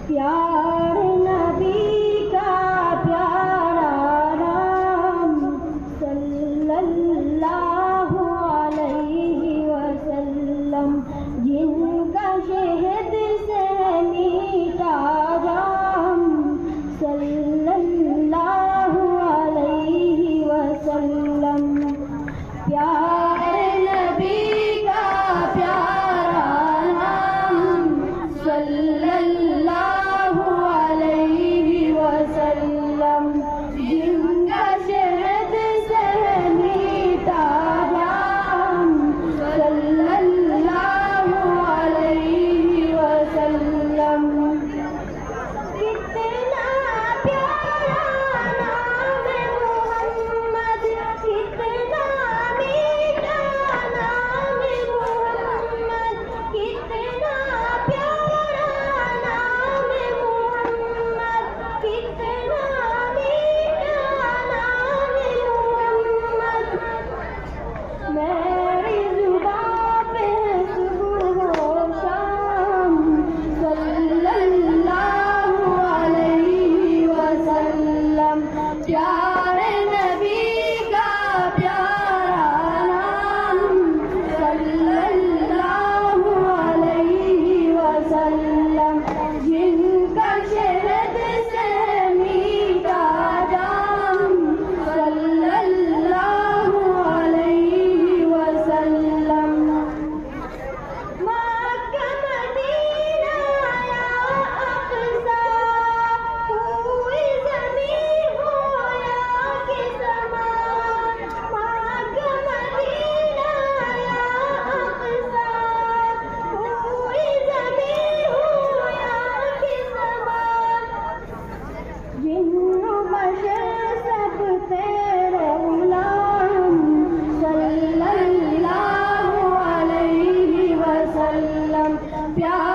پیارے نبی کا پیارا نام صلی اللہ علیہ وسلم، جن کا شہد سے میٹھا جام صلی اللہ علیہ وسلم۔ پیارے نبی کا پیارا نام صلی اللہ علیہ وسلم، جن کا شہد سے میٹھا جام صلی اللہ علیہ وسلم۔ کتنا پیارا نام محمد، کتنا میٹھا نام محمد، کتنا پیارا نام محمد، کتنا میٹھا نام محمد۔ میری زبان پہ صبح و شام صلی اللہ علیہ وسلم۔ پیارے نبی کا پیارا نام صلی اللہ علیہ وسلم، جن کا شہد سے میٹھا جام صلی اللہ علیہ وسلم۔ مکہ مدینہ یا اقصی، کوئی زمین ہو یا کہ سماء، مکہ مدینہ یا اقصی، کوئی زمین ہو یا کہ سماء، جن و بشر سب تیرے غلام صلی اللہ علیہ وسلم۔ پیارے